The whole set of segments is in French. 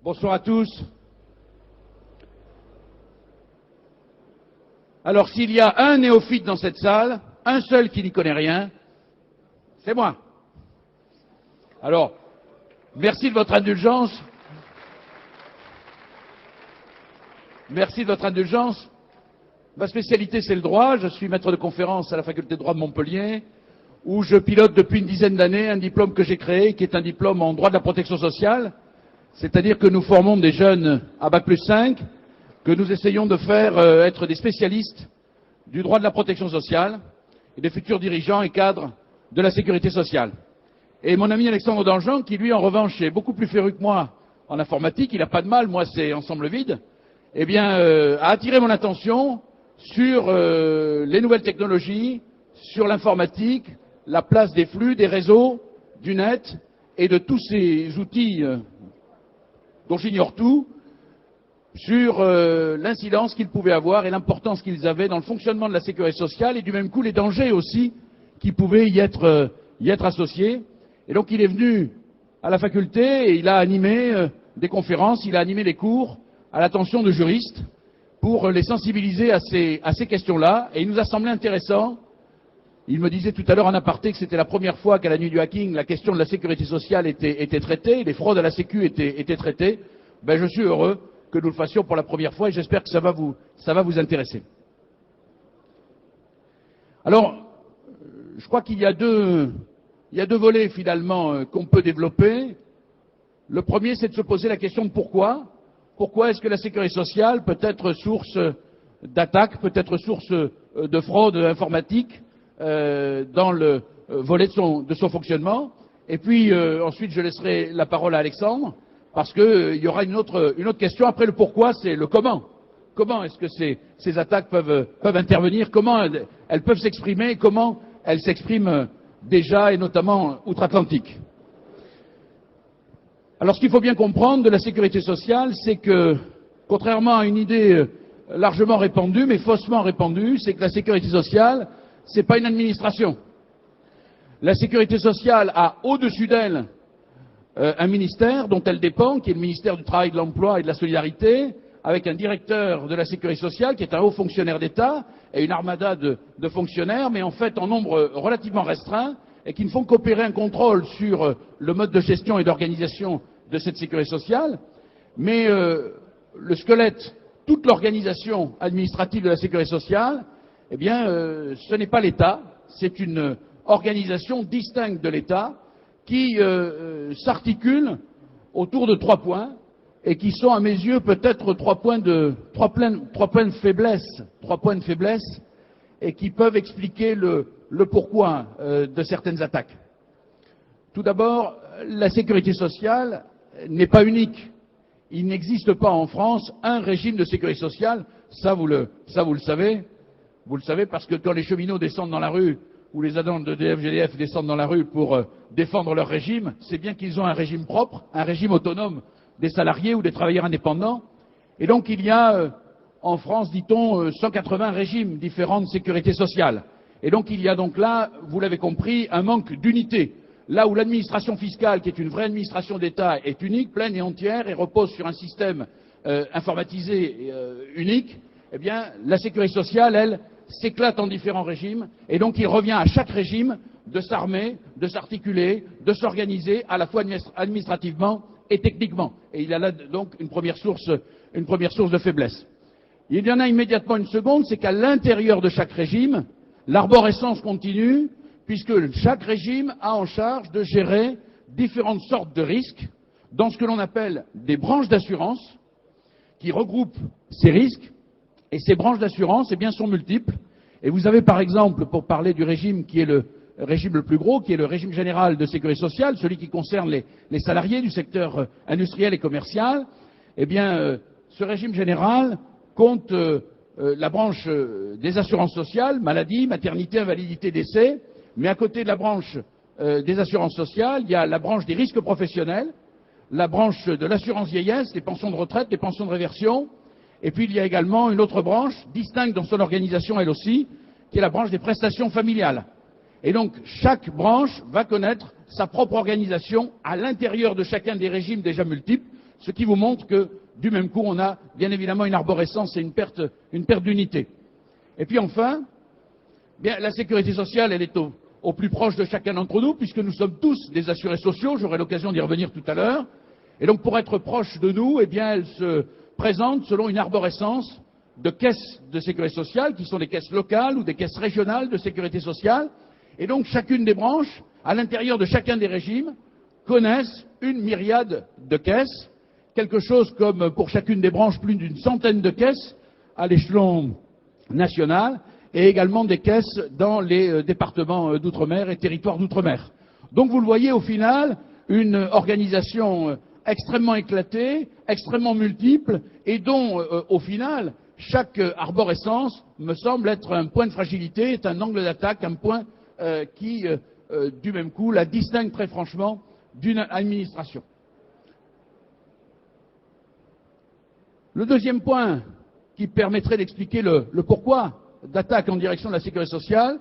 Bonsoir à tous. Alors, s'il y a un néophyte dans cette salle, un seul qui n'y connaît rien, c'est moi. Alors, merci de votre indulgence. Merci de votre indulgence. Ma spécialité, c'est le droit. Je suis maître de conférence à la faculté de droit de Montpellier, où je pilote depuis une dizaine d'années un diplôme que j'ai créé, qui est un diplôme en droit de la protection sociale. C'est-à-dire que nous formons des jeunes à Bac+5, que nous essayons de faire être des spécialistes du droit de la protection sociale et des futurs dirigeants et cadres de la sécurité sociale. Et mon ami Alexandre Dangean, qui lui en revanche est beaucoup plus féru que moi en informatique, il n'a pas de mal, moi c'est ensemble vide, eh bien a attiré mon attention sur les nouvelles technologies, sur l'informatique, la place des flux, des réseaux, du net et de tous ces outils dont j'ignore tout, sur l'incidence qu'ils pouvaient avoir et l'importance qu'ils avaient dans le fonctionnement de la sécurité sociale et du même coup les dangers aussi qui pouvaient y être associés. Et donc il est venu à la faculté et il a animé des conférences, il a animé des cours à l'attention de juristes pour les sensibiliser à ces questions-là. Et il nous a semblé intéressant. Il me disait tout à l'heure en aparté que c'était la première fois qu'à la nuit du hacking, la question de la sécurité sociale était traitée, les fraudes à la Sécu étaient traitées. Ben, je suis heureux que nous le fassions pour la première fois et j'espère que ça va vous intéresser. Alors, je crois qu'il y a deux volets finalement qu'on peut développer. Le premier, c'est de se poser la question de pourquoi. Pourquoi est-ce que la sécurité sociale peut être source d'attaques, peut être source de fraude informatique dans le volet de son fonctionnement. Et puis ensuite je laisserai la parole à Alexandre, parce qu'il y aura une autre question. Après le pourquoi, c'est le comment. Comment est-ce que ces attaques peuvent intervenir, comment elles peuvent s'exprimer, comment elles s'expriment déjà et notamment outre-Atlantique. Alors ce qu'il faut bien comprendre de la sécurité sociale, c'est que, contrairement à une idée largement répandue, mais faussement répandue, c'est que la sécurité sociale, c'est pas une administration. La sécurité sociale a au-dessus d'elle un ministère dont elle dépend, qui est le ministère du Travail, de l'Emploi et de la Solidarité, avec un directeur de la sécurité sociale qui est un haut fonctionnaire d'État et une armada de fonctionnaires, mais en fait en nombre relativement restreint et qui ne font qu'opérer un contrôle sur le mode de gestion et d'organisation de cette sécurité sociale. Mais le squelette, toute l'organisation administrative de la sécurité sociale, eh bien, ce n'est pas l'État, c'est une organisation distincte de l'État qui s'articule autour de 3 points et qui sont, à mes yeux, peut-être 3 points de faiblesse et qui peuvent expliquer le pourquoi de certaines attaques. Tout d'abord, la sécurité sociale n'est pas unique. Il n'existe pas en France un régime de sécurité sociale, ça vous le savez. Vous le savez parce que quand les cheminots descendent dans la rue, ou les agents de GDF descendent dans la rue pour défendre leur régime, c'est bien qu'ils ont un régime propre, un régime autonome des salariés ou des travailleurs indépendants. Et donc il y a en France, dit-on, 180 régimes différents de sécurité sociale. Et donc il y a donc là, vous l'avez compris, un manque d'unité. Là où l'administration fiscale, qui est une vraie administration d'État, est unique, pleine et entière, et repose sur un système informatisé unique, eh bien la sécurité sociale, elle, s'éclate en différents régimes, et donc il revient à chaque régime de s'armer, de s'articuler, de s'organiser, à la fois administrativement et techniquement. Et il y a là donc une première source de faiblesse. Il y en a immédiatement une seconde, c'est qu'à l'intérieur de chaque régime, l'arborescence continue, puisque chaque régime a en charge de gérer différentes sortes de risques dans ce que l'on appelle des branches d'assurance, qui regroupent ces risques. Et ces branches d'assurance, eh bien, sont multiples. Et vous avez, par exemple, pour parler du régime qui est le régime le plus gros, qui est le régime général de sécurité sociale, celui qui concerne les salariés du secteur industriel et commercial, eh bien, ce régime général compte la branche des assurances sociales, maladie, maternité, invalidité, décès. Mais à côté de la branche des assurances sociales, il y a la branche des risques professionnels, la branche de l'assurance vieillesse, les pensions de retraite, les pensions de réversion. Et puis il y a également une autre branche, distincte dans son organisation elle aussi, qui est la branche des prestations familiales. Et donc chaque branche va connaître sa propre organisation à l'intérieur de chacun des régimes déjà multiples, ce qui vous montre que, du même coup, on a bien évidemment une arborescence et une perte d'unité. Et puis enfin, bien, la sécurité sociale, elle est au plus proche de chacun d'entre nous, puisque nous sommes tous des assurés sociaux, j'aurai l'occasion d'y revenir tout à l'heure. Et donc, pour être proche de nous, eh bien, elle se présente selon une arborescence de caisses de sécurité sociale, qui sont des caisses locales ou des caisses régionales de sécurité sociale. Et donc, chacune des branches, à l'intérieur de chacun des régimes, connaissent une myriade de caisses, quelque chose comme, pour chacune des branches, plus d'une centaine de caisses à l'échelon national, et également des caisses dans les départements d'outre-mer et territoires d'outre-mer. Donc vous le voyez, au final, une organisation extrêmement éclatée, extrêmement multiple, et dont, au final, chaque arborescence me semble être un point de fragilité, est un angle d'attaque, un point qui, du même coup, la distingue très franchement d'une administration. Le deuxième point qui permettrait d'expliquer le pourquoi d'attaque en direction de la sécurité sociale,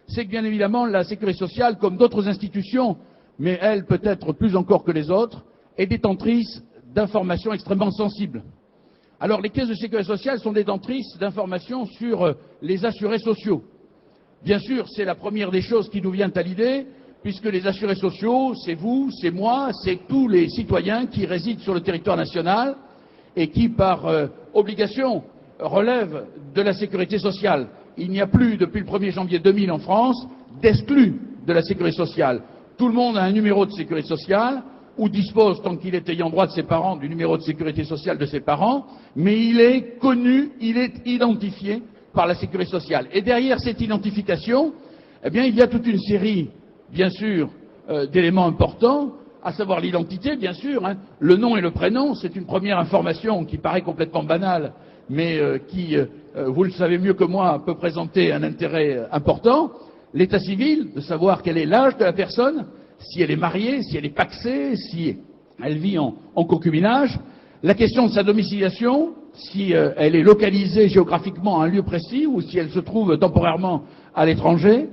c'est que bien évidemment la sécurité sociale, comme d'autres institutions, mais elle peut-être plus encore que les autres, est détentrice d'informations extrêmement sensibles. Alors les caisses de sécurité sociale sont détentrices d'informations sur les assurés sociaux. Bien sûr, c'est la première des choses qui nous vient à l'idée, puisque les assurés sociaux, c'est vous, c'est moi, c'est tous les citoyens qui résident sur le territoire national et qui, par obligation, relèvent de la sécurité sociale. Il n'y a plus, depuis le 1er janvier 2000 en France, d'exclus de la sécurité sociale. Tout le monde a un numéro de sécurité sociale, ou dispose, tant qu'il est ayant droit de ses parents, du numéro de sécurité sociale de ses parents, mais il est connu, il est identifié par la sécurité sociale. Et derrière cette identification, eh bien, il y a toute une série, bien sûr, d'éléments importants, à savoir l'identité, bien sûr, hein, le nom et le prénom, c'est une première information qui paraît complètement banale, mais qui, vous le savez mieux que moi, peut présenter un intérêt important. L'état civil, de savoir quel est l'âge de la personne, si elle est mariée, si elle est pacsée, si elle vit en concubinage. La question de sa domiciliation, si elle est localisée géographiquement à un lieu précis ou si elle se trouve temporairement à l'étranger.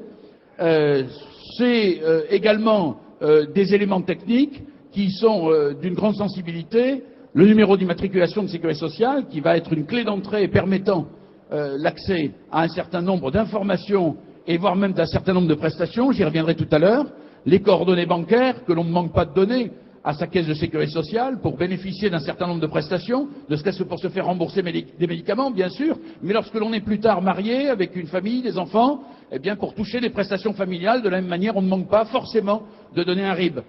C'est également des éléments techniques qui sont d'une grande sensibilité. Le numéro d'immatriculation de sécurité sociale, qui va être une clé d'entrée permettant l'accès à un certain nombre d'informations et voire même d'un certain nombre de prestations, j'y reviendrai tout à l'heure. Les coordonnées bancaires, que l'on ne manque pas de donner à sa caisse de sécurité sociale pour bénéficier d'un certain nombre de prestations, ne serait-ce que pour se faire rembourser des médicaments, bien sûr, mais lorsque l'on est plus tard marié, avec une famille, des enfants, eh bien, pour toucher des prestations familiales, de la même manière, on ne manque pas forcément de donner un RIB.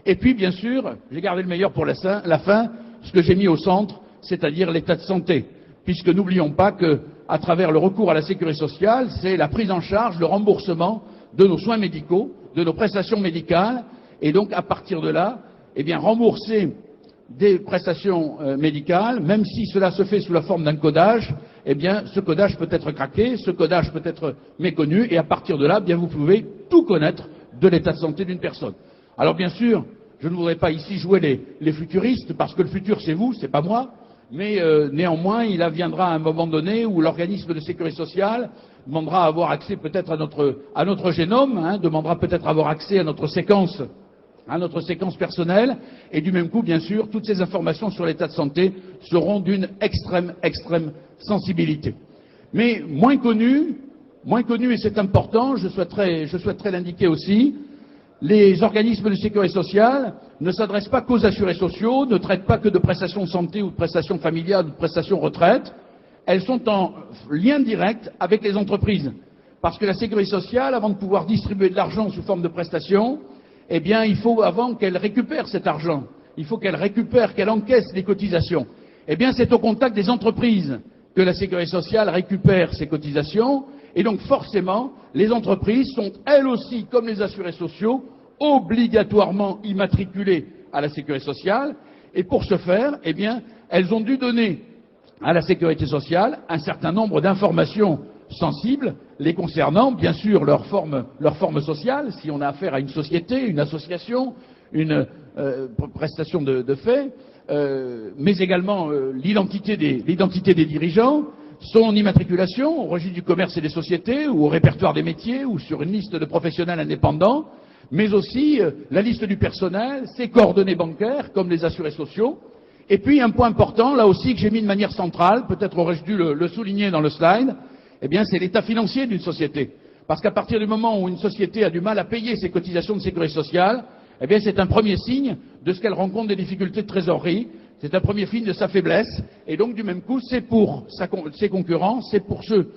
Et puis, bien sûr, j'ai gardé le meilleur pour la fin, ce que j'ai mis au centre, c'est-à-dire l'état de santé. Puisque n'oublions pas que, à travers le recours à la sécurité sociale, c'est la prise en charge, le remboursement de nos soins médicaux, de nos prestations médicales, et donc, à partir de là, eh bien, rembourser des prestations médicales, même si cela se fait sous la forme d'un codage, eh bien, ce codage peut être craqué, ce codage peut être méconnu, et à partir de là, bien, vous pouvez tout connaître de l'état de santé d'une personne. Alors, bien sûr, je ne voudrais pas ici jouer les futuristes, parce que le futur, c'est vous, c'est pas moi, mais néanmoins, il viendra à un moment donné où l'organisme de sécurité sociale demandera à avoir accès peut-être à notre génome, hein, demandera peut-être à avoir accès à notre séquence personnelle, et du même coup, bien sûr, toutes ces informations sur l'état de santé seront d'une extrême sensibilité. Mais moins connu, et c'est important, je souhaiterais l'indiquer aussi, les organismes de sécurité sociale ne s'adressent pas qu'aux assurés sociaux, ne traitent pas que de prestations de santé ou de prestations familiales ou de prestations retraite. Elles sont en lien direct avec les entreprises. Parce que la sécurité sociale, avant de pouvoir distribuer de l'argent sous forme de prestations, eh bien, il faut avant qu'elle récupère cet argent. Il faut qu'elle récupère, qu'elle encaisse les cotisations. Eh bien, c'est au contact des entreprises que la sécurité sociale récupère ces cotisations. Et donc, forcément, les entreprises sont, elles aussi, comme les assurés sociaux, obligatoirement immatriculées à la sécurité sociale. Et pour ce faire, eh bien, elles ont dû donner à la sécurité sociale un certain nombre d'informations sensibles les concernant, bien sûr, leur forme sociale, si on a affaire à une société, une association, une prestation de fait, mais également l'identité des dirigeants, son immatriculation au registre du commerce et des sociétés, ou au répertoire des métiers, ou sur une liste de professionnels indépendants, mais aussi la liste du personnel, ses coordonnées bancaires, comme les assurés sociaux. Et puis un point important, là aussi que j'ai mis de manière centrale, peut-être aurais-je dû le souligner dans le slide, eh bien c'est l'état financier d'une société. Parce qu'à partir du moment où une société a du mal à payer ses cotisations de sécurité sociale, eh bien c'est un premier signe de ce qu'elle rencontre des difficultés de trésorerie, c'est un premier signe de sa faiblesse, et donc du même coup c'est pour ses concurrents, c'est pour ceux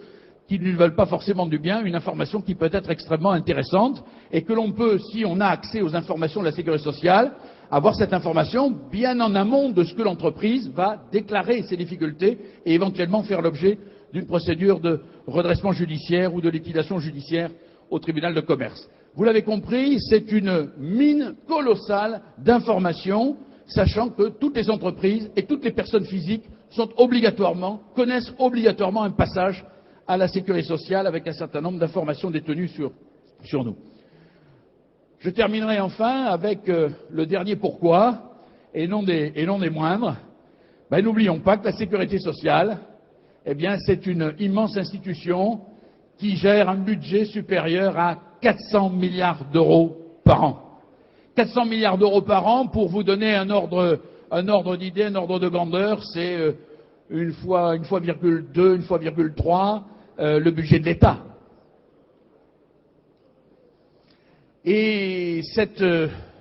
qui ne lui veulent pas forcément du bien, une information qui peut être extrêmement intéressante, et que l'on peut, si on a accès aux informations de la sécurité sociale, avoir cette information bien en amont de ce que l'entreprise va déclarer ses difficultés et éventuellement faire l'objet d'une procédure de redressement judiciaire ou de liquidation judiciaire au tribunal de commerce. Vous l'avez compris, c'est une mine colossale d'informations, sachant que toutes les entreprises et toutes les personnes physiques connaissent obligatoirement un passage à la sécurité sociale avec un certain nombre d'informations détenues sur nous. Je terminerai enfin avec le dernier pourquoi, et non des moindres. N'oublions pas que la sécurité sociale, eh bien, c'est une immense institution qui gère un budget supérieur à 400 milliards d'euros par an. 400 milliards d'euros par an, pour vous donner un ordre d'idée, un ordre de grandeur, c'est une fois 2, une fois 3 le budget de l'État. Et cette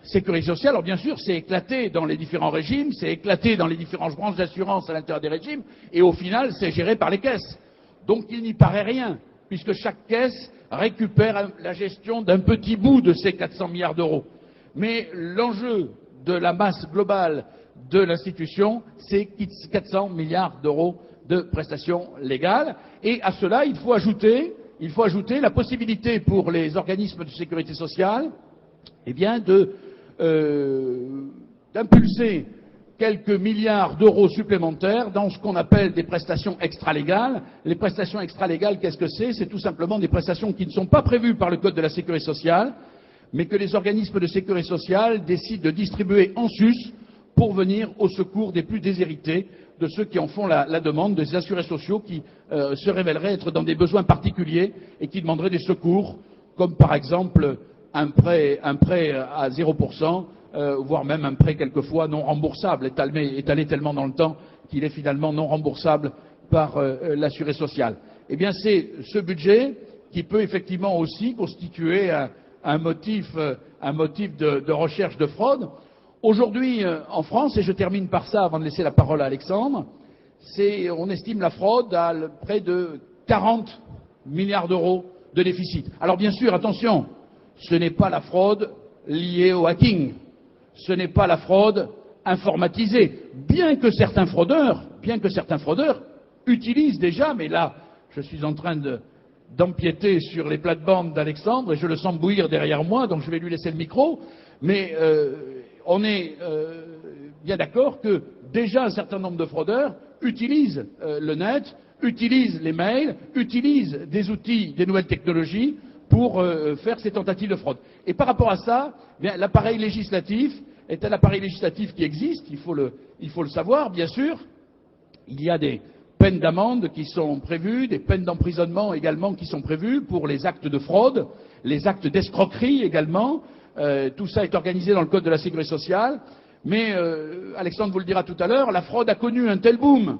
sécurité sociale, alors bien sûr, c'est éclaté dans les différents régimes, c'est éclaté dans les différentes branches d'assurance à l'intérieur des régimes, et au final, c'est géré par les caisses. Donc il n'y paraît rien, puisque chaque caisse récupère la gestion d'un petit bout de ces 400 milliards d'euros. Mais l'enjeu de la masse globale de l'institution, c'est 400 milliards d'euros de prestations légales, et à cela, il faut ajouter la possibilité pour les organismes de sécurité sociale, eh bien, d'impulser quelques milliards d'euros supplémentaires dans ce qu'on appelle des prestations extralégales. Les prestations extralégales, qu'est-ce que c'est? C'est tout simplement des prestations qui ne sont pas prévues par le Code de la sécurité sociale, mais que les organismes de sécurité sociale décident de distribuer en sus pour venir au secours des plus déshérités, de ceux qui en font la demande, des assurés sociaux qui se révéleraient être dans des besoins particuliers et qui demanderaient des secours, comme par exemple un prêt à 0%, voire même un prêt quelquefois non remboursable, étalé tellement dans le temps qu'il est finalement non remboursable par l'assuré social. Eh bien c'est ce budget qui peut effectivement aussi constituer un motif de recherche de fraude. Aujourd'hui, en France, et je termine par ça avant de laisser la parole à Alexandre, on estime la fraude à près de 40 milliards d'euros de déficit. Alors bien sûr, attention, ce n'est pas la fraude liée au hacking, ce n'est pas la fraude informatisée, bien que certains fraudeurs utilisent déjà, mais là, je suis en train d'empiéter sur les plates-bandes d'Alexandre et je le sens bouillir derrière moi, donc je vais lui laisser le micro, mais on est bien d'accord que déjà un certain nombre de fraudeurs utilisent le net, utilisent les mails, utilisent des outils, des nouvelles technologies pour faire ces tentatives de fraude. Et par rapport à ça, bien, l'appareil législatif est un appareil législatif qui existe, il faut le savoir, bien sûr. Il y a des peines d'amende qui sont prévues, des peines d'emprisonnement également qui sont prévues pour les actes de fraude, les actes d'escroquerie également. Tout ça est organisé dans le Code de la sécurité sociale. Mais, Alexandre vous le dira tout à l'heure, la fraude a connu un tel boom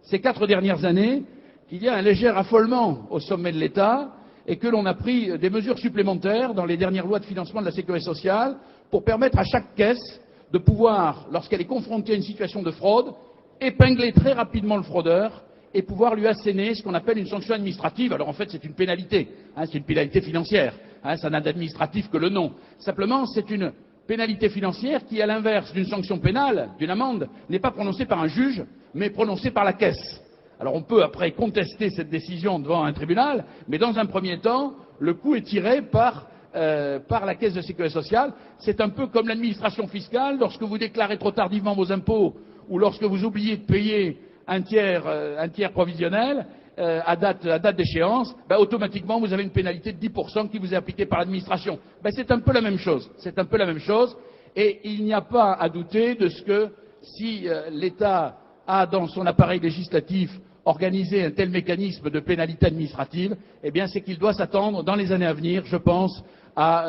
ces 4 dernières années qu'il y a un léger affolement au sommet de l'État et que l'on a pris des mesures supplémentaires dans les dernières lois de financement de la sécurité sociale pour permettre à chaque caisse de pouvoir, lorsqu'elle est confrontée à une situation de fraude, épingler très rapidement le fraudeur et pouvoir lui asséner ce qu'on appelle une sanction administrative. Alors en fait c'est une pénalité, c'est une pénalité financière, ça n'a d'administratif que le nom. Simplement c'est une pénalité financière qui, à l'inverse d'une sanction pénale, d'une amende, n'est pas prononcée par un juge, mais prononcée par la caisse. Alors on peut après contester cette décision devant un tribunal, mais dans un premier temps, le coup est tiré par la caisse de sécurité sociale. C'est un peu comme l'administration fiscale, lorsque vous déclarez trop tardivement vos impôts ou lorsque vous oubliez de payer un tiers provisionnel à date d'échéance, automatiquement vous avez une pénalité de 10% qui vous est appliquée par l'administration. C'est un peu la même chose. C'est un peu la même chose. Et il n'y a pas à douter de ce que si l'État a dans son appareil législatif organisé un tel mécanisme de pénalité administrative, eh bien c'est qu'il doit s'attendre dans les années à venir, je pense, à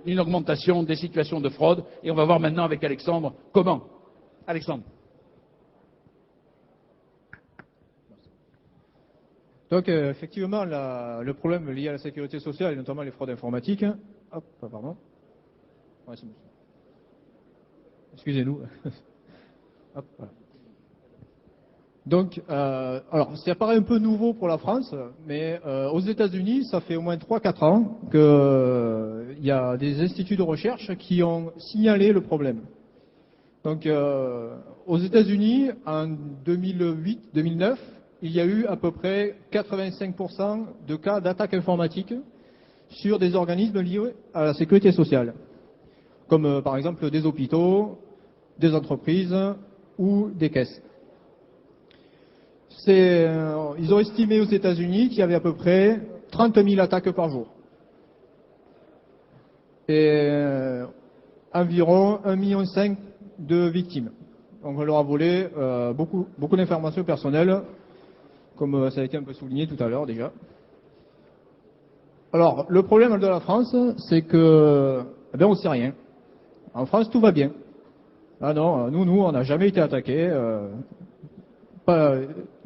une augmentation des situations de fraude. Et on va voir maintenant avec Alexandre comment. Alexandre. Donc, effectivement, le problème lié à la sécurité sociale, et notamment les fraudes informatiques. Hop, pardon. Ouais, excusez-nous. Hop, voilà. Donc, alors, ça paraît un peu nouveau pour la France, mais aux États-Unis, ça fait au moins 3-4 ans qu'il y a des instituts de recherche qui ont signalé le problème. Donc, aux États-Unis, en 2008-2009, il y a eu à peu près 85% de cas d'attaques informatiques sur des organismes liés à la sécurité sociale, comme par exemple des hôpitaux, des entreprises ou des caisses. Ils ont estimé aux États-Unis qu'il y avait à peu près 30 000 attaques par jour. Et environ 1,5 million de victimes. Donc on leur a volé beaucoup d'informations personnelles, comme ça a été un peu souligné tout à l'heure déjà. Alors, le problème de la France, c'est que, on ne sait rien. En France, tout va bien. Ah non, nous, on n'a jamais été attaqués. Pas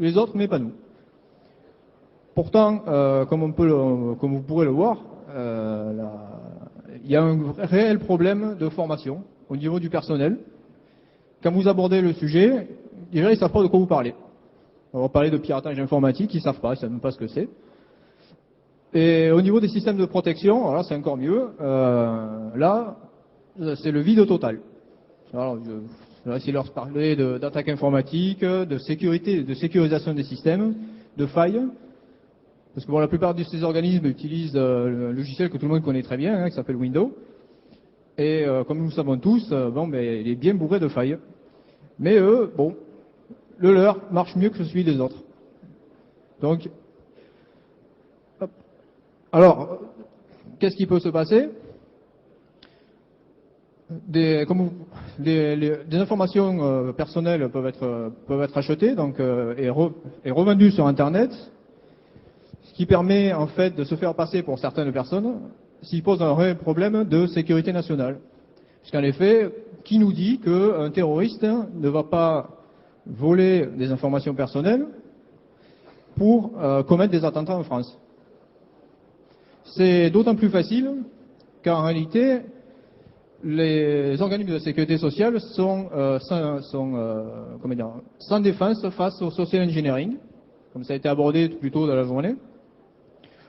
les autres, mais pas nous. Pourtant, comme vous pourrez le voir, il y a un réel problème de formation au niveau du personnel. Quand vous abordez le sujet, déjà, ils ne savent pas de quoi vous parlez. On va parler de piratage informatique, ils ne savent pas, ils ne savent même pas ce que c'est. Et au niveau des systèmes de protection, alors là, c'est encore mieux. Là, c'est le vide total. Alors, je vais essayer de leur parler d'attaque informatique, de sécurité, de sécurisation des systèmes, de failles. Parce que bon, la plupart de ces organismes utilisent le logiciel que tout le monde connaît très bien, qui s'appelle Windows. Et comme nous le savons tous, il est bien bourré de failles. Mais eux, le leur marche mieux que celui des autres. Donc, hop. Alors, qu'est-ce qui peut se passer? Des informations personnelles peuvent être achetées et revendues sur Internet, ce qui permet en fait de se faire passer pour certaines personnes, ce qui pose un réel problème de sécurité nationale. Puisqu'en effet, qui nous dit qu'un terroriste ne va pas voler des informations personnelles pour commettre des attentats en France? C'est d'autant plus facile qu'en réalité, les organismes de sécurité sociale sont sans défense face au social engineering, comme ça a été abordé plus tôt dans la journée,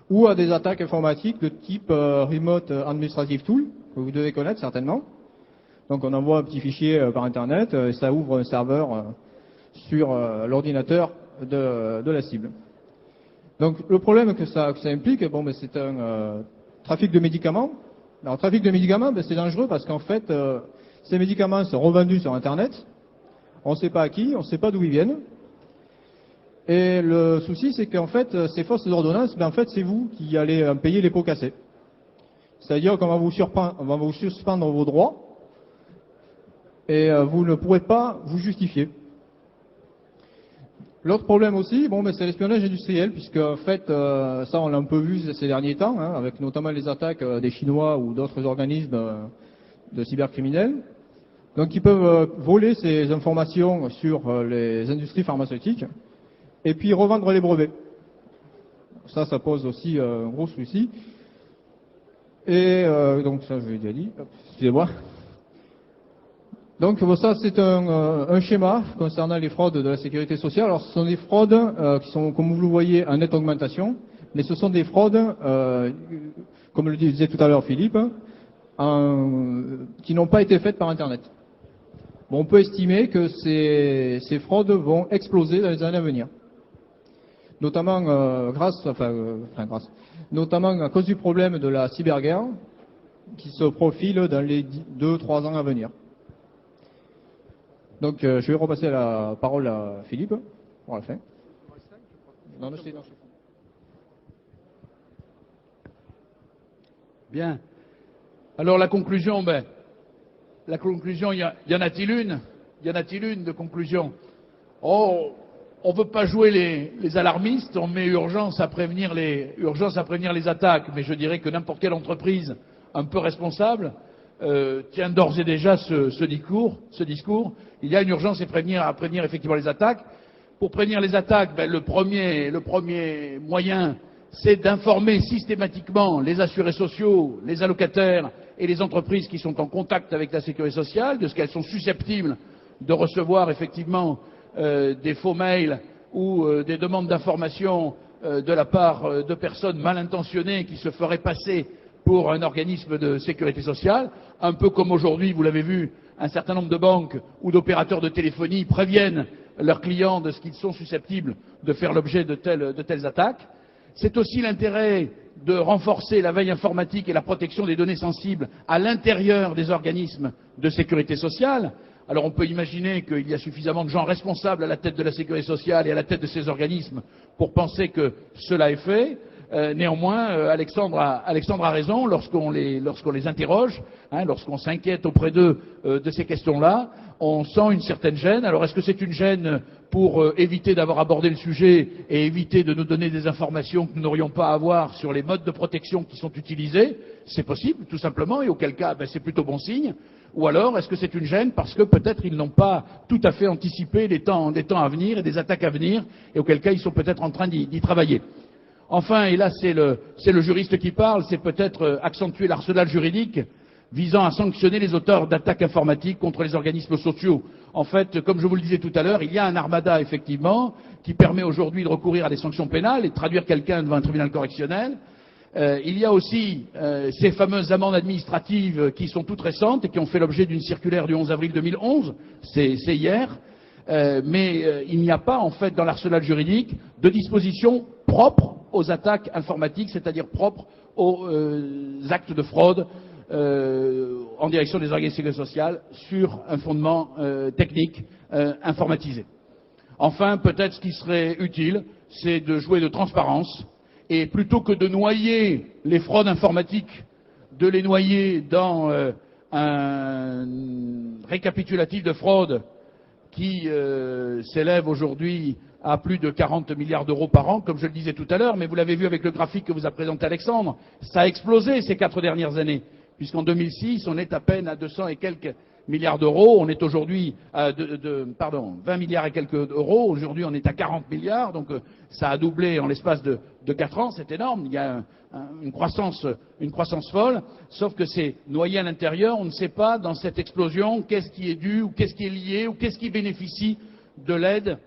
ou à des attaques informatiques de type Remote Administrative Tool, que vous devez connaître certainement. Donc on envoie un petit fichier par Internet et ça ouvre un serveur sur l'ordinateur de la cible. Donc le problème que ça implique, c'est un trafic de médicaments. Alors, le trafic de médicaments, c'est dangereux parce qu'en fait, ces médicaments sont revendus sur Internet. On ne sait pas à qui, on ne sait pas d'où ils viennent. Et le souci, c'est qu'en fait, ces fausses ordonnances, en fait, c'est vous qui allez payer les pots cassés. C'est-à-dire qu'on va vous suspendre vos droits et vous ne pourrez pas vous justifier. L'autre problème aussi, c'est l'espionnage industriel, puisque en fait, ça on l'a un peu vu ces derniers temps, avec notamment les attaques des Chinois ou d'autres organismes de cybercriminels. Donc ils peuvent voler ces informations sur les industries pharmaceutiques et puis revendre les brevets. Ça pose aussi un gros souci. Et donc ça je l'ai déjà dit, excusez-moi. Donc ça c'est un schéma concernant les fraudes de la sécurité sociale. Alors ce sont des fraudes qui sont, comme vous le voyez, en nette augmentation, mais ce sont des fraudes, comme le disait tout à l'heure Philippe, qui n'ont pas été faites par Internet. On peut estimer que ces fraudes vont exploser dans les années à venir, notamment notamment à cause du problème de la cyberguerre qui se profile dans les 2-3 ans à venir. Donc, je vais repasser la parole à Philippe pour la fin. Non, Bien. Alors, la conclusion, y en a-t-il une? Y en a-t-il une de conclusion? Oh, on ne veut pas jouer les alarmistes, on met urgence à prévenir les attaques, mais je dirais que n'importe quelle entreprise un peu responsable tient d'ores et déjà ce discours. Il y a une urgence à prévenir effectivement les attaques. Pour prévenir les attaques, le premier moyen, c'est d'informer systématiquement les assurés sociaux, les allocataires et les entreprises qui sont en contact avec la sécurité sociale de ce qu'elles sont susceptibles de recevoir effectivement des faux mails ou des demandes d'information de la part de personnes mal intentionnées qui se feraient passer pour un organisme de sécurité sociale, un peu comme aujourd'hui, vous l'avez vu, un certain nombre de banques ou d'opérateurs de téléphonie préviennent leurs clients de ce qu'ils sont susceptibles de faire l'objet de telles attaques. C'est aussi l'intérêt de renforcer la veille informatique et la protection des données sensibles à l'intérieur des organismes de sécurité sociale. Alors on peut imaginer qu'il y a suffisamment de gens responsables à la tête de la sécurité sociale et à la tête de ces organismes pour penser que cela est fait. Néanmoins, Alexandre a raison lorsqu'on les interroge, lorsqu'on s'inquiète auprès d'eux de ces questions-là, on sent une certaine gêne. Alors est-ce que c'est une gêne pour éviter d'avoir abordé le sujet et éviter de nous donner des informations que nous n'aurions pas à avoir sur les modes de protection qui sont utilisés? C'est possible, tout simplement, et auquel cas c'est plutôt bon signe. Ou alors, est-ce que c'est une gêne parce que peut-être ils n'ont pas tout à fait anticipé des temps à venir et des attaques à venir, et auquel cas ils sont peut-être en train d'y travailler. Enfin, et là c'est le juriste qui parle, c'est peut-être accentuer l'arsenal juridique visant à sanctionner les auteurs d'attaques informatiques contre les organismes sociaux. En fait, comme je vous le disais tout à l'heure, il y a un armada, effectivement, qui permet aujourd'hui de recourir à des sanctions pénales et de traduire quelqu'un devant un tribunal correctionnel. Il y a aussi ces fameuses amendes administratives qui sont toutes récentes et qui ont fait l'objet d'une circulaire du 11 avril 2011, c'est hier, mais il n'y a pas, en fait, dans l'arsenal juridique, de dispositions propres aux attaques informatiques, c'est-à-dire propres aux actes de fraude en direction des organismes de sécurité sociale sur un fondement technique informatisé. Enfin, peut-être ce qui serait utile, c'est de jouer de transparence et plutôt que de noyer les fraudes informatiques, de les noyer dans un récapitulatif de fraude qui s'élève aujourd'hui à plus de 40 milliards d'euros par an, comme je le disais tout à l'heure, mais vous l'avez vu avec le graphique que vous a présenté Alexandre, ça a explosé ces 4 dernières années, puisqu'en 2006, on est à peine à 200 et quelques milliards d'euros, on est aujourd'hui à 20 milliards et quelques euros, aujourd'hui on est à 40 milliards, donc ça a doublé en l'espace de 4 ans, c'est énorme, il y a une croissance folle, sauf que c'est noyé à l'intérieur, on ne sait pas dans cette explosion qu'est-ce qui est dû, ou qu'est-ce qui est lié, ou qu'est-ce qui bénéficie de l'aide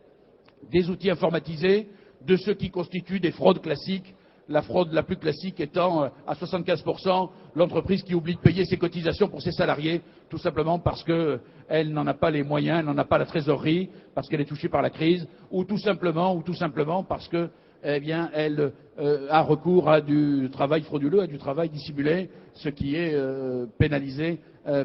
des outils informatisés, de ce qui constitue des fraudes classiques, la fraude la plus classique étant à 75% l'entreprise qui oublie de payer ses cotisations pour ses salariés, tout simplement parce qu'elle n'en a pas les moyens, elle n'en a pas la trésorerie, parce qu'elle est touchée par la crise, ou tout simplement parce que elle a recours à du travail frauduleux, à du travail dissimulé, ce qui est pénalisé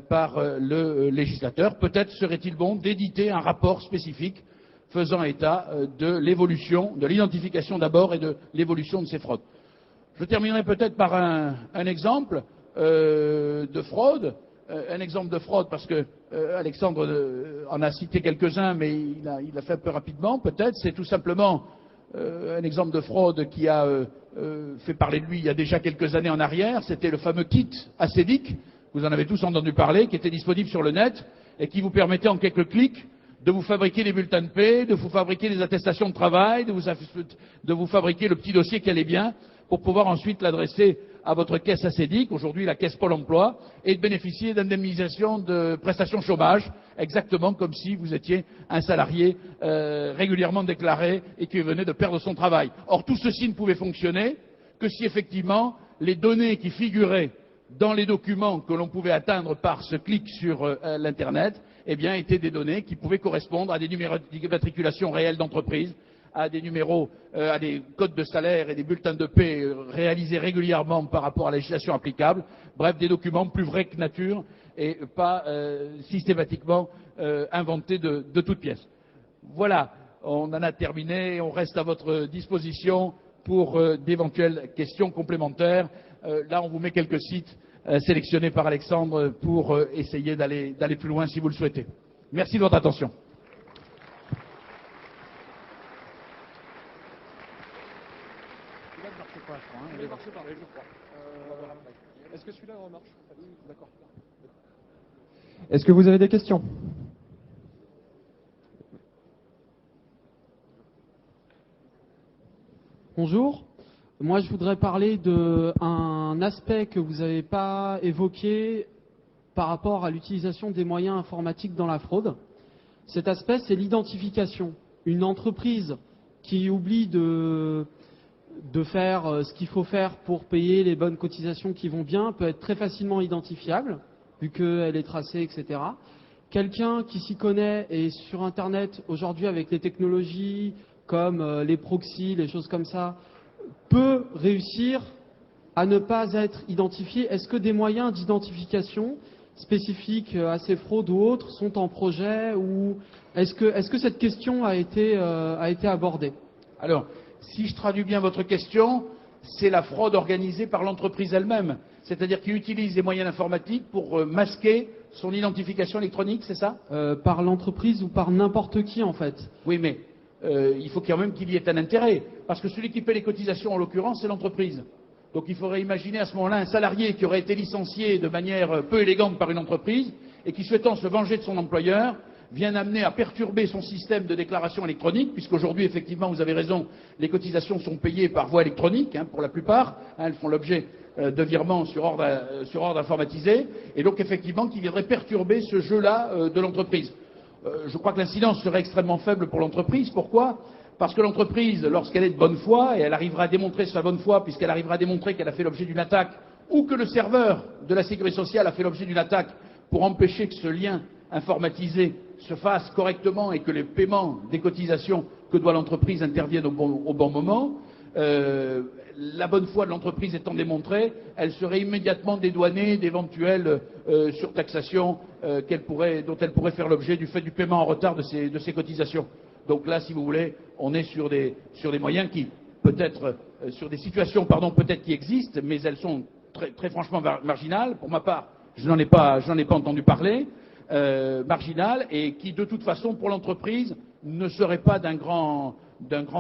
par le législateur. Peut-être serait-il bon d'éditer un rapport spécifique faisant état de l'évolution, de l'identification d'abord et de l'évolution de ces fraudes. Je terminerai peut-être par un exemple de fraude, parce que Alexandre en a cité quelques-uns, mais il a fait un peu rapidement. Peut-être c'est tout simplement un exemple de fraude qui a fait parler de lui il y a déjà quelques années en arrière. C'était le fameux kit ACEDIC, vous en avez tous entendu parler, qui était disponible sur le net et qui vous permettait en quelques clics de vous fabriquer des bulletins de paie, de vous fabriquer des attestations de travail, de vous fabriquer le petit dossier qui allait bien, pour pouvoir ensuite l'adresser à votre caisse ACEDIC, aujourd'hui la caisse Pôle emploi, et de bénéficier d'indemnisation de prestations chômage, exactement comme si vous étiez un salarié régulièrement déclaré et qui venait de perdre son travail. Or, tout ceci ne pouvait fonctionner que si effectivement les données qui figuraient dans les documents que l'on pouvait atteindre par ce clic sur l'Internet, étaient des données qui pouvaient correspondre à des numéros d'immatriculation réels d'entreprise, à des numéros, à des codes de salaire et des bulletins de paie réalisés régulièrement par rapport à la législation applicable. Bref, des documents plus vrais que nature et pas systématiquement inventés de toutes pièces. Voilà, on en a terminé, on reste à votre disposition pour d'éventuelles questions complémentaires. Là, on vous met quelques sites sélectionnés par Alexandre pour essayer d'aller plus loin si vous le souhaitez. Merci de votre attention. Est-ce que celui-là remarche? D'accord. Est-ce que vous avez des questions? Bonjour. Moi, je voudrais parler d'un aspect que vous n'avez pas évoqué par rapport à l'utilisation des moyens informatiques dans la fraude. Cet aspect, c'est l'identification. Une entreprise qui oublie de faire ce qu'il faut faire pour payer les bonnes cotisations qui vont bien peut être très facilement identifiable, vu qu'elle est tracée, etc. Quelqu'un qui s'y connaît et sur Internet, aujourd'hui avec les technologies comme les proxys, les choses comme ça, peut réussir à ne pas être identifié. Est-ce que des moyens d'identification spécifiques à ces fraudes ou autres sont en projet, ou est-ce que cette question a été abordée? Alors, si je traduis bien votre question, c'est la fraude organisée par l'entreprise elle-même, c'est-à-dire qu'il utilise des moyens informatiques pour masquer son identification électronique, c'est ça? Par l'entreprise ou par n'importe qui, en fait? Oui, mais il faut quand même qu'il y ait un intérêt, parce que celui qui paie les cotisations, en l'occurrence, c'est l'entreprise. Donc il faudrait imaginer à ce moment-là un salarié qui aurait été licencié de manière peu élégante par une entreprise et qui, souhaitant se venger de son employeur, vient amener à perturber son système de déclaration électronique, puisqu'aujourd'hui, effectivement, vous avez raison, les cotisations sont payées par voie électronique, pour la plupart, elles font l'objet de virements sur ordre informatisé, et donc effectivement qui viendrait perturber ce jeu-là de l'entreprise. Je crois que l'incidence serait extrêmement faible pour l'entreprise. Pourquoi? Parce que l'entreprise, lorsqu'elle est de bonne foi, et elle arrivera à démontrer sa bonne foi, puisqu'elle arrivera à démontrer qu'elle a fait l'objet d'une attaque, ou que le serveur de la sécurité sociale a fait l'objet d'une attaque pour empêcher que ce lien informatisé se fasse correctement et que les paiements des cotisations que doit l'entreprise interviennent au bon moment, la bonne foi de l'entreprise étant démontrée, elle serait immédiatement dédouanée d'éventuelles surtaxations dont elle pourrait faire l'objet du fait du paiement en retard de ses cotisations. Donc là, si vous voulez, on est sur des moyens qui, peut-être, sur des situations, peut-être qui existent, mais elles sont très, très franchement marginales. Pour ma part, je n'en ai pas entendu parler, marginales, et qui, de toute façon, pour l'entreprise, ne seraient pas d'un grand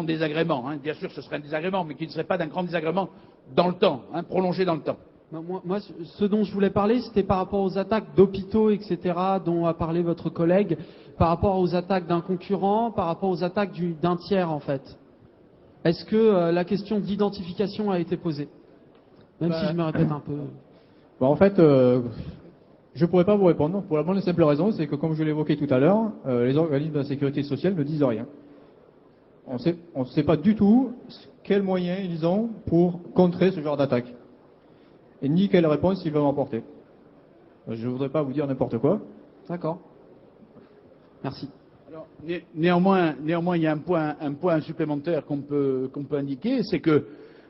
désagrément. Bien sûr, ce serait un désagrément, mais qui ne serait pas d'un grand désagrément dans le temps, prolongé dans le temps. Moi, ce dont je voulais parler, c'était par rapport aux attaques d'hôpitaux, etc., dont a parlé votre collègue, par rapport aux attaques d'un concurrent, par rapport aux attaques d'un tiers, en fait. Est-ce que la question d'identification a été posée? Même si je me répète un peu. En fait, je ne pourrais pas vous répondre, pour la bonne et simple raison, c'est que, comme je l'évoquais tout à l'heure, les organismes de la sécurité sociale ne disent rien. On ne sait pas du tout quels moyens ils ont pour contrer ce genre d'attaque. Et ni quelle réponse ils vont apporter. Je ne voudrais pas vous dire n'importe quoi. D'accord. Merci. Alors, néanmoins, il y a un point supplémentaire qu'on peut indiquer, c'est que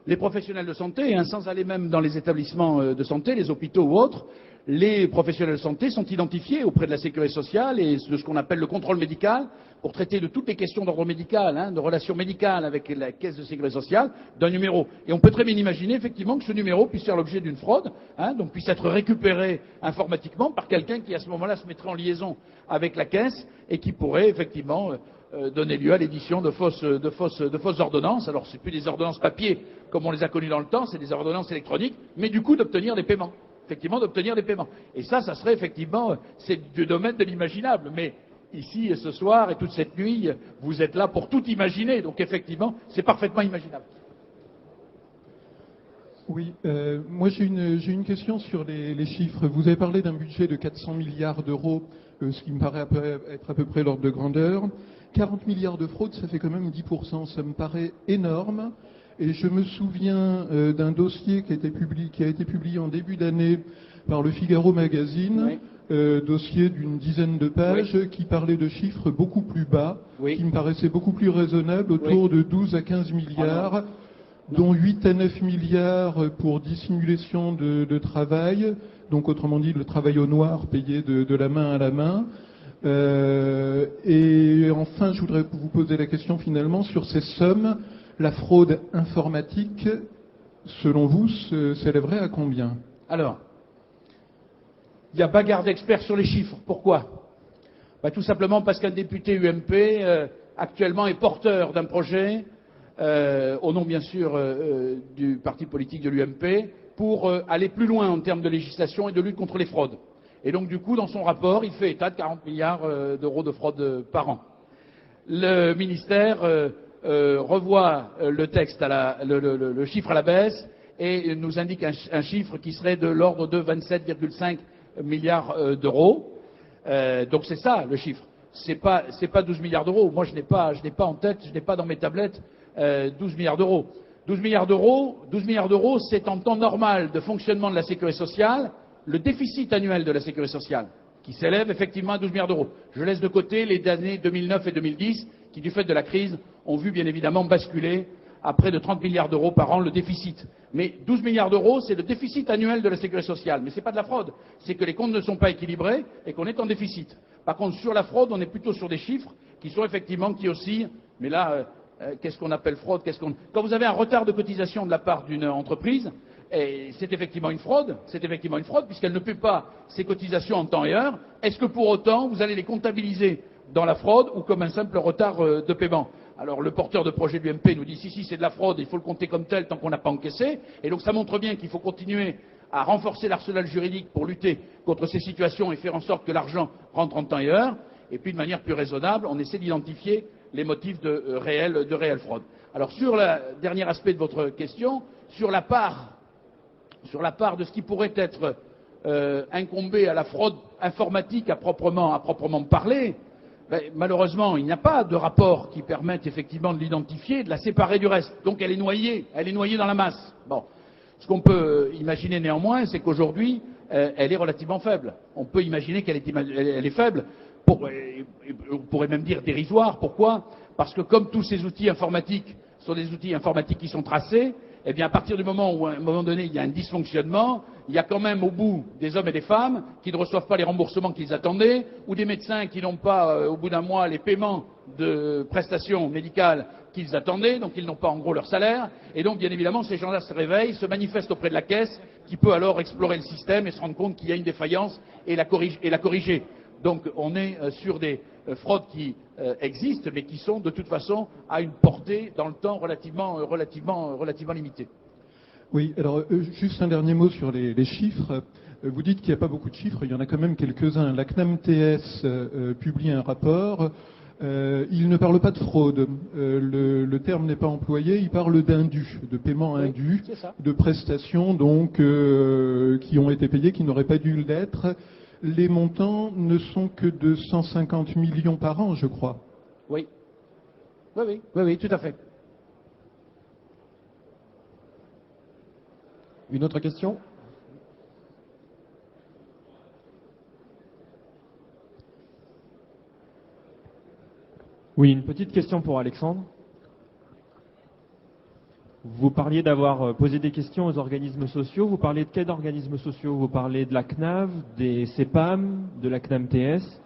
les professionnels de santé, sans aller même dans les établissements de santé, les hôpitaux ou autres, les professionnels de santé sont identifiés auprès de la sécurité sociale et de ce qu'on appelle le contrôle médical, pour traiter de toutes les questions d'ordre médical, de relations médicales avec la caisse de sécurité sociale, d'un numéro. Et on peut très bien imaginer effectivement que ce numéro puisse faire l'objet d'une fraude, donc puisse être récupéré informatiquement par quelqu'un qui à ce moment-là se mettrait en liaison avec la caisse et qui pourrait effectivement donner lieu à l'édition de fausses ordonnances. Alors c'est plus des ordonnances papier comme on les a connues dans le temps, c'est des ordonnances électroniques, mais du coup d'obtenir des paiements. Effectivement, d'obtenir des paiements. Et ça serait effectivement, c'est du domaine de l'imaginable. Mais ici, et ce soir, et toute cette nuit, vous êtes là pour tout imaginer. Donc effectivement, c'est parfaitement imaginable. Oui, moi j'ai une question sur les chiffres. Vous avez parlé d'un budget de 400 milliards d'euros, ce qui me paraît être à peu près l'ordre de grandeur. 40 milliards de fraude, ça fait quand même 10%. Ça me paraît énorme. Et je me souviens d'un dossier qui a été publié en début d'année par le Figaro Magazine, dossier d'une dizaine de pages, qui parlait de chiffres beaucoup plus bas, qui me paraissaient beaucoup plus raisonnables, autour de 12 à 15 milliards, dont 8 à 9 milliards pour dissimulation de travail, donc autrement dit le travail au noir payé de la main à la main. Et enfin, je voudrais vous poser la question finalement sur ces sommes. La fraude informatique, selon vous, s'élèverait à combien? Alors, il y a bagarre d'experts sur les chiffres. Pourquoi? Tout simplement parce qu'un député UMP, actuellement, est porteur d'un projet, au nom bien sûr du parti politique de l'UMP, pour aller plus loin en termes de législation et de lutte contre les fraudes. Et donc, du coup, dans son rapport, il fait état de 40 milliards d'euros de fraude par an. Le ministère revoit le texte, le chiffre à la baisse, et nous indique un chiffre qui serait de l'ordre de 27,5 milliards d'euros. Donc c'est ça le chiffre. C'est pas 12 milliards d'euros. Moi je n'ai pas en tête, je n'ai pas dans mes tablettes 12 milliards d'euros. 12 milliards d'euros, c'est en temps normal de fonctionnement de la sécurité sociale, le déficit annuel de la sécurité sociale, qui s'élève effectivement à 12 milliards d'euros. Je laisse de côté les années 2009 et 2010, qui du fait de la crise ont vu bien évidemment basculer à près de 30 milliards d'euros par an le déficit. Mais 12 milliards d'euros, c'est le déficit annuel de la sécurité sociale. Mais ce n'est pas de la fraude, c'est que les comptes ne sont pas équilibrés et qu'on est en déficit. Par contre, sur la fraude, on est plutôt sur des chiffres qui sont effectivement, qui oscillent. Mais là, qu'est-ce qu'on appelle fraude? Quand vous avez un retard de cotisation de la part d'une entreprise, c'est effectivement une fraude, puisqu'elle ne paie pas ses cotisations en temps et heure. Est-ce que pour autant, vous allez les comptabiliser dans la fraude ou comme un simple retard de paiement? Alors le porteur de projet de l'UMP nous dit si c'est de la fraude, il faut le compter comme tel tant qu'on n'a pas encaissé. Et donc ça montre bien qu'il faut continuer à renforcer l'arsenal juridique pour lutter contre ces situations et faire en sorte que l'argent rentre en temps et heure. Et puis de manière plus raisonnable, on essaie d'identifier les motifs de réelle fraude. Alors sur le dernier aspect de votre question, sur la part de ce qui pourrait être incombé à la fraude informatique à proprement parler, malheureusement, il n'y a pas de rapport qui permette effectivement de l'identifier, de la séparer du reste. Donc elle est noyée dans la masse. Bon. Ce qu'on peut imaginer néanmoins, c'est qu'aujourd'hui, elle est relativement faible. On peut imaginer qu'elle est faible, on pourrait même dire dérisoire. Pourquoi? Parce que comme tous ces outils informatiques sont des outils informatiques qui sont tracés, eh bien à partir du moment où à un moment donné il y a un dysfonctionnement, il y a quand même au bout des hommes et des femmes qui ne reçoivent pas les remboursements qu'ils attendaient, ou des médecins qui n'ont pas au bout d'un mois les paiements de prestations médicales qu'ils attendaient, donc ils n'ont pas en gros leur salaire, et donc bien évidemment ces gens-là se réveillent, se manifestent auprès de la caisse, qui peut alors explorer le système et se rendre compte qu'il y a une défaillance et la corriger. Donc on est sur des fraudes qui existent, mais qui sont de toute façon à une portée dans le temps relativement limitée. Oui, alors juste un dernier mot sur les chiffres. Vous dites qu'il n'y a pas beaucoup de chiffres, il y en a quand même quelques-uns. La CNAM-TS publie un rapport. Il ne parle pas de fraude. Le terme n'est pas employé. Il parle d'indu, de paiement indu, de prestations donc qui ont été payées, qui n'auraient pas dû l'être. Les montants ne sont que de 150 millions par an, je crois. Oui, tout à fait. Une autre question? Oui, une petite question pour Alexandre. Vous parliez d'avoir posé des questions aux organismes sociaux. Vous parlez de quels organismes sociaux? Vous parlez de la CNAV, des CEPAM, de la CNAM-TS,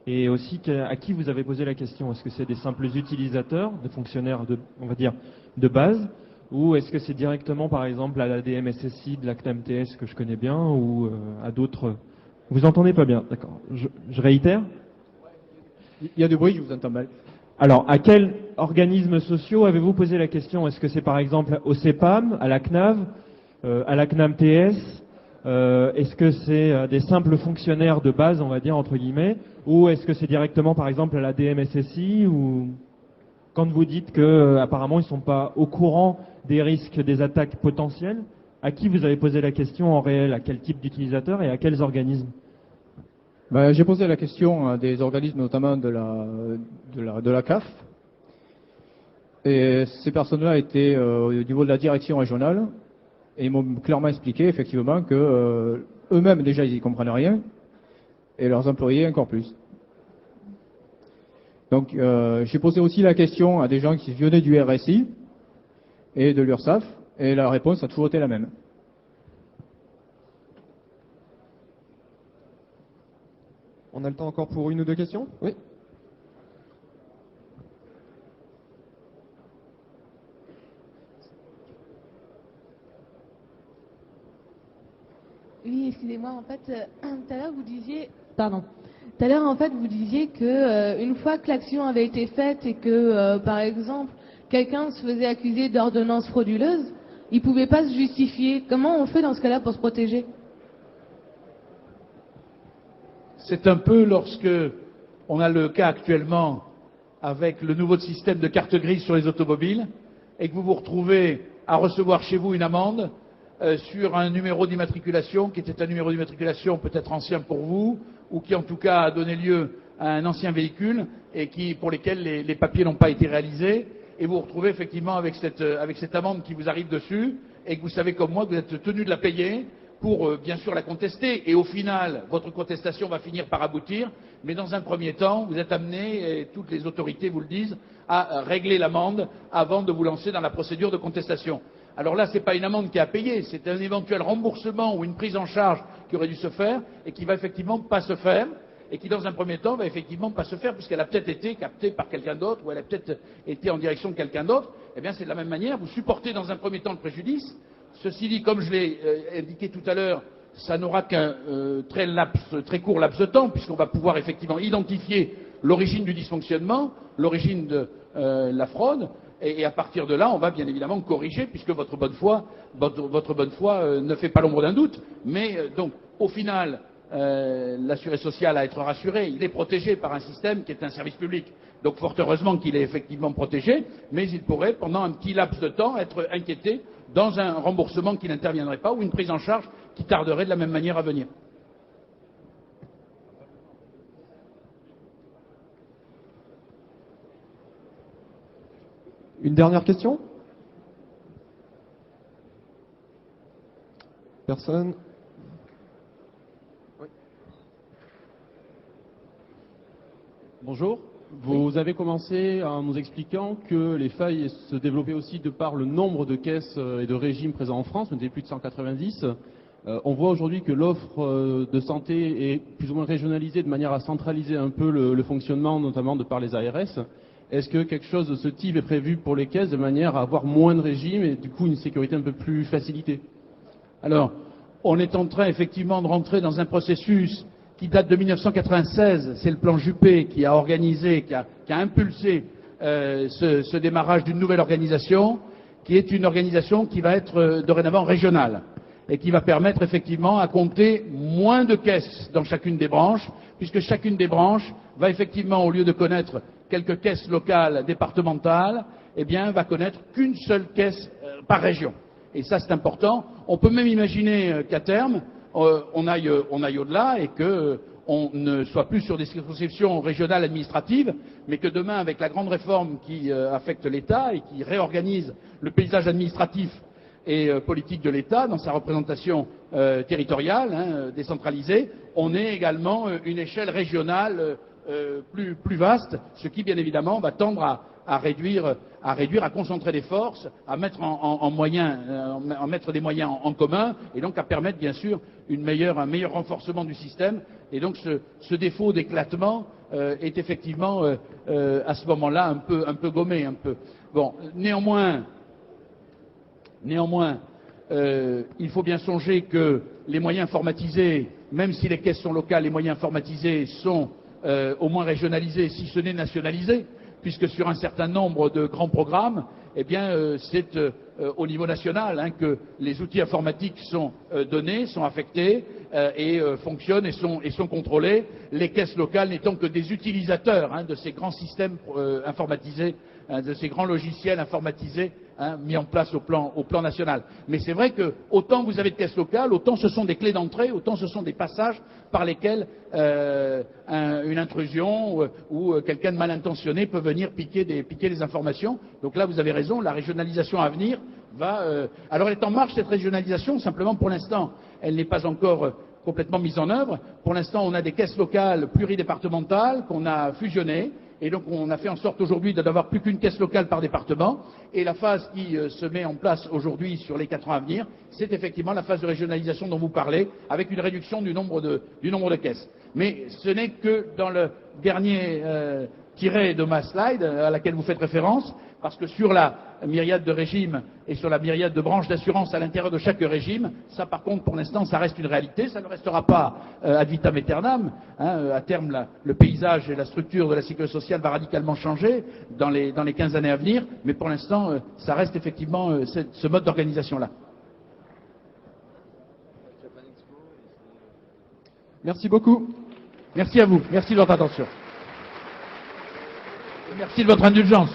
et aussi à qui vous avez posé la question? Est-ce que c'est des simples utilisateurs, des fonctionnaires on va dire, de base, ou est-ce que c'est directement, par exemple, à la DMSSI de la CNAM-TS que je connais bien, ou à d'autres? Vous entendez pas bien, d'accord. Je réitère. Il y a du bruit, je vous entends mal. Alors, à quels organismes sociaux avez-vous posé la question? Est-ce que c'est par exemple au CEPAM, à la CNAV, à la CNAM-TS? Est-ce que c'est des simples fonctionnaires de base, on va dire, entre guillemets? Ou est-ce que c'est directement, par exemple, à la DMSSI? Ou quand vous dites qu'apparemment, ils ne sont pas au courant des risques des attaques potentielles, à qui vous avez posé la question en réel? À quel type d'utilisateur et à quels organismes? J'ai posé la question à des organismes, notamment de la CAF. Et ces personnes-là étaient au niveau de la direction régionale. Et ils m'ont clairement expliqué, effectivement, que eux-mêmes, déjà, ils n'y comprennent rien. Et leurs employés, encore plus. Donc, j'ai posé aussi la question à des gens qui venaient du RSI et de l'URSSAF. Et la réponse a toujours été la même. On a le temps encore pour une ou deux questions? Oui. Oui, excusez-moi, en fait, tout à l'heure vous disiez, tout à l'heure en fait vous disiez que une fois que l'action avait été faite et que par exemple quelqu'un se faisait accuser d'ordonnance frauduleuse, il pouvait pas se justifier. Comment on fait dans ce cas-là pour se protéger? C'est un peu lorsque on a le cas actuellement avec le nouveau système de carte grise sur les automobiles et que vous vous retrouvez à recevoir chez vous une amende sur un numéro d'immatriculation qui était un numéro d'immatriculation peut-être ancien pour vous ou qui en tout cas a donné lieu à un ancien véhicule et pour lesquels les papiers n'ont pas été réalisés, et vous vous retrouvez effectivement avec cette amende qui vous arrive dessus et que vous savez comme moi que vous êtes tenu de la payer pour bien sûr la contester, et au final votre contestation va finir par aboutir, mais dans un premier temps vous êtes amené, et toutes les autorités vous le disent, à régler l'amende avant de vous lancer dans la procédure de contestation. Alors là, ce n'est pas une amende qui est à payer, c'est un éventuel remboursement ou une prise en charge qui aurait dû se faire et qui va effectivement pas se faire, et qui dans un premier temps va effectivement pas se faire puisqu'elle a peut-être été captée par quelqu'un d'autre ou elle a peut-être été en direction de quelqu'un d'autre. Eh bien c'est de la même manière, vous supportez dans un premier temps le préjudice. Ceci dit, comme je l'ai indiqué tout à l'heure, ça n'aura qu'un très court laps de temps puisqu'on va pouvoir effectivement identifier l'origine du dysfonctionnement, l'origine de la fraude, et à partir de là, on va bien évidemment corriger puisque votre bonne foi ne fait pas l'ombre d'un doute. Mais donc, au final, l'assuré social a à être rassuré, il est protégé par un système qui est un service public. Donc fort heureusement qu'il est effectivement protégé, mais il pourrait pendant un petit laps de temps être inquiété dans un remboursement qui n'interviendrait pas ou une prise en charge qui tarderait de la même manière à venir. Une dernière question? Personne? Oui. Bonjour. Vous avez commencé en nous expliquant que les failles se développaient aussi de par le nombre de caisses et de régimes présents en France, on était plus de 190. On voit aujourd'hui que l'offre de santé est plus ou moins régionalisée de manière à centraliser un peu le fonctionnement, notamment de par les ARS. Est-ce que quelque chose de ce type est prévu pour les caisses de manière à avoir moins de régimes et du coup une sécurité un peu plus facilitée? Alors, on est en train effectivement de rentrer dans un processus qui date de 1996. C'est le plan Juppé qui a organisé, qui a impulsé ce démarrage d'une nouvelle organisation, qui est une organisation qui va être dorénavant régionale et qui va permettre effectivement à compter moins de caisses dans chacune des branches, puisque chacune des branches va effectivement, au lieu de connaître quelques caisses locales, départementales, eh bien, va connaître qu'une seule caisse par région. Et ça, c'est important. On peut même imaginer qu'à terme, on aille au-delà et qu'on ne soit plus sur des circonscriptions régionales administratives, mais que demain, avec la grande réforme qui affecte l'État et qui réorganise le paysage administratif et politique de l'État dans sa représentation territoriale, décentralisée, on ait également une échelle régionale plus vaste, ce qui, bien évidemment, va tendre à réduire, à concentrer les forces, à mettre mettre des moyens en commun, et donc à permettre, bien sûr, un meilleur renforcement du système. Et donc, ce défaut d'éclatement est effectivement, à ce moment-là, un peu gommé, un peu. Bon, néanmoins, il faut bien songer que les moyens informatisés, même si les caisses sont locales, les moyens informatisés sont au moins régionalisés, si ce n'est nationalisés, puisque sur un certain nombre de grands programmes, eh bien, c'est au niveau national que les outils informatiques sont donnés, sont affectés et fonctionnent et sont contrôlés, les caisses locales n'étant que des utilisateurs de ces grands systèmes informatisés, de ces grands logiciels informatisés mis en place au plan national. Mais c'est vrai que autant vous avez de caisses locales, autant ce sont des clés d'entrée, autant ce sont des passages par lesquels une intrusion ou quelqu'un de mal intentionné peut venir piquer des informations. Donc là, vous avez raison, la régionalisation à venir va... alors elle est en marche, cette régionalisation, simplement pour l'instant, elle n'est pas encore complètement mise en œuvre. Pour l'instant, on a des caisses locales pluridépartementales qu'on a fusionnées. Et donc on a fait en sorte aujourd'hui de n'avoir plus qu'une caisse locale par département. Et la phase qui se met en place aujourd'hui sur les 4 ans à venir, c'est effectivement la phase de régionalisation dont vous parlez, avec une réduction du nombre de caisses. Mais ce n'est que dans le dernier tiré de ma slide à laquelle vous faites référence, parce que sur la myriade de régimes et sur la myriade de branches d'assurance à l'intérieur de chaque régime, ça par contre pour l'instant ça reste une réalité, ça ne restera pas ad vitam aeternam. À terme le paysage et la structure de la sécurité sociale va radicalement changer dans les 15 années à venir, mais pour l'instant ça reste effectivement ce mode d'organisation-là. Merci beaucoup. Merci à vous, merci de votre attention. Merci de votre indulgence.